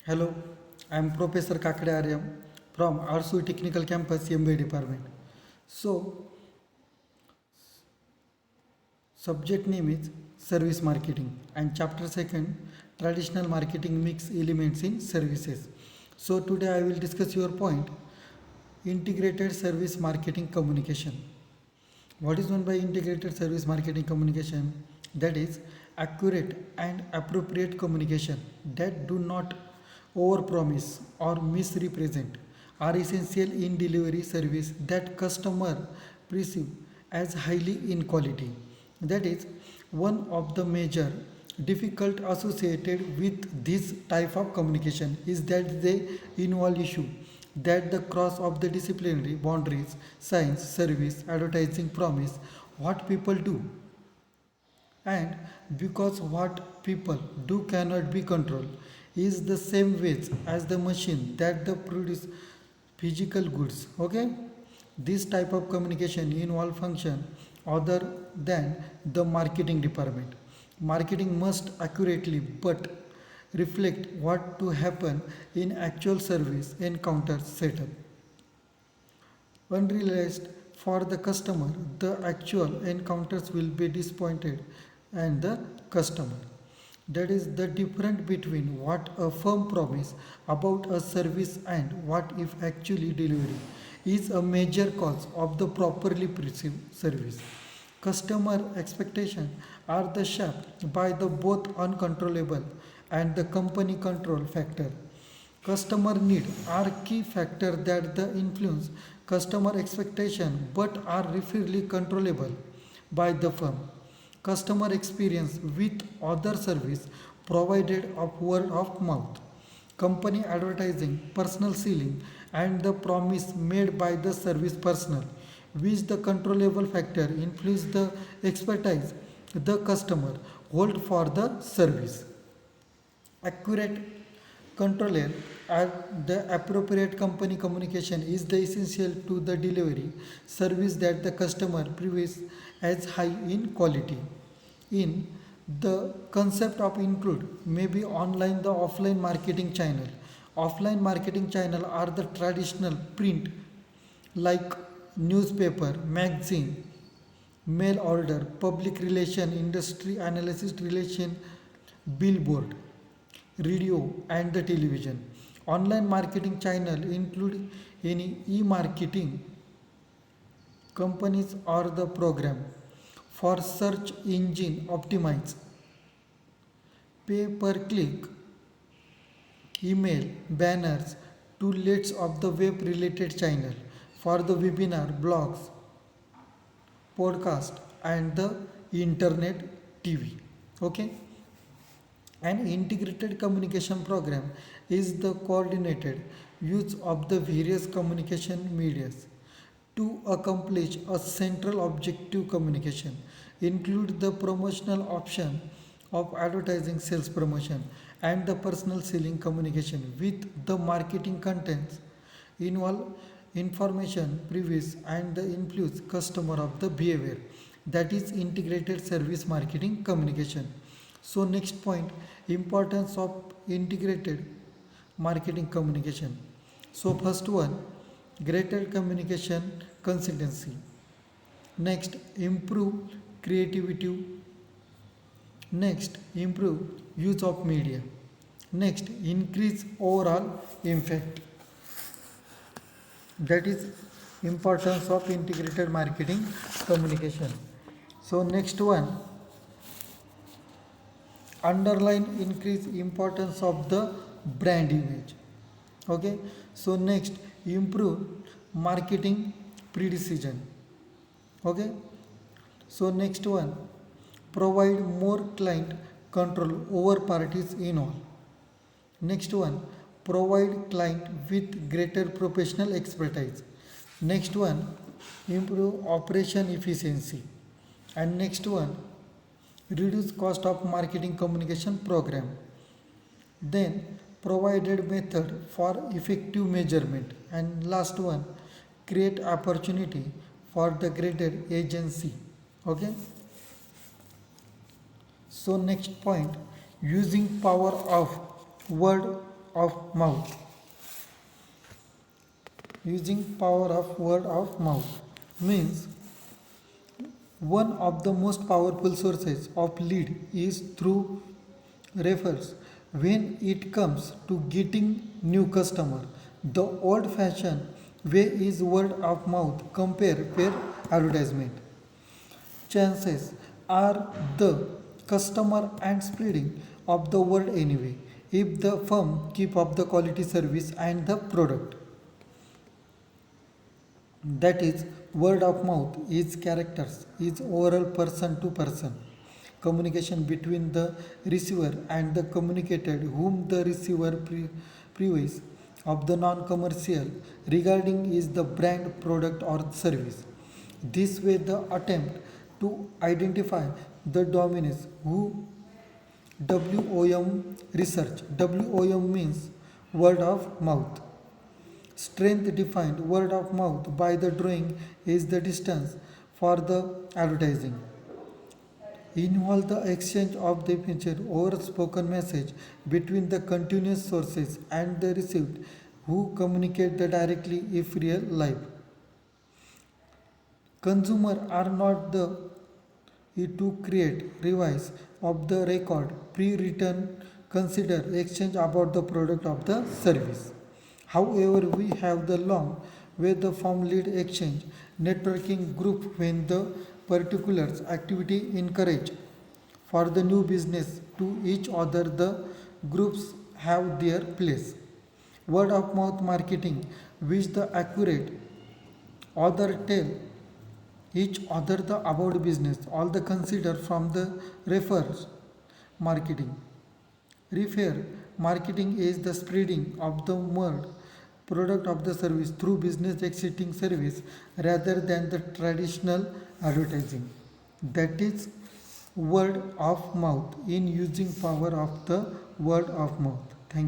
Hello, I am Professor Kakade Aryam from RSU Technical Campus MBA Department. So, subject name is Service Marketing and chapter 2nd Traditional Marketing Mix Elements in Services. So, today I will discuss your point Integrated Service Marketing Communication. What is meant by integrated service marketing communication? That is accurate and appropriate communication that do not overpromise or misrepresent are essential in delivery service that customer perceive as highly in quality. That is one of the major difficult associated with this type of communication is that they involve issue that the cross of the disciplinary boundaries, science, service, advertising, promise, what people do. And because what people do cannot be controlled is the same weight as the machine that the produce physical goods. Okay? This type of communication involve function other than the marketing department. Marketing must accurately but reflect what to happen in actual service encounter setup. Unrealized for the customer, the actual encounters will be disappointed and the customer. That is the difference between what a firm promise about a service and what if actually delivery is a major cause of the properly perceived service. Customer expectations are the shaped by the both uncontrollable and the company control factor. Customer need are key factor that the influence customer expectation but are rarely controllable by the firm. Customer experience with other service provided of word of mouth, company advertising, personal selling, and the promise made by the service personnel, which the controllable factor influence the expertise the customer hold for the service. Accurate controller at the appropriate company communication is the essential to the delivery service that the customer prefers as high in quality. In the concept of include maybe online the offline marketing channel. Offline marketing channel are the traditional print like newspaper, magazine, mail order, public relation, industry analysis relation, billboard, radio and the television. Online marketing channel include any e-marketing companies or the program for search engine optimize, pay per click, email, banners, toolets of the web related channel for the webinar, blogs, podcast and the internet TV. Okay? An integrated communication program is the coordinated use of the various communication medias to accomplish a central objective communication include the promotional option of advertising sales promotion and the personal selling communication with the marketing contents involve information previous and the influence customer of the behavior that is integrated service marketing communication. So next point importance of integrated marketing communication. So first one greater communication consistency. Next improve creativity. Next improve use of media. Next increase overall impact. That is importance of integrated marketing communication. So next one underline increase importance of the brand image. Okay, so next improve marketing precision. Okay, so next one provide more client control over parties involved. Next one provide client with greater professional expertise. Next one improve operation efficiency. And next one reduce cost of marketing communication program. Then provided method for effective measurement. And last one create opportunity for the greater agency. Okay, so next point using power of word of mouth. Using power of word of mouth means one of the most powerful sources of lead is through refers when it comes to getting new customer. The old fashioned way is word of mouth compare per advertisement. Chances are the customer and spreading of the word anyway if the firm keep up the quality service and the product. That is, word of mouth is characters, is oral person to person. Communication between the receiver and the communicated, whom the receiver previous of the non-commercial regarding is the brand, product, or service. This way, the attempt to identify the dominance who WOM research. WOM means word of mouth. Strength defined word of mouth by the drawing is the distance for the advertising. Involve the exchange of the future or spoken message between the continuous sources and the received who communicate the directly if real life. Consumer are not the to create revise of the record pre-written consider exchange about the product of the service. However, we have the long way the form lead exchange networking group when the particulars activity encourage for the new business to each other the groups have their place. Word of mouth marketing which the accurate other tell each other the about business all the consider from the refers marketing. Refer marketing is the spreading of the word product of the service through business exiting service rather than the traditional advertising. That is word of mouth in using power of the word of mouth.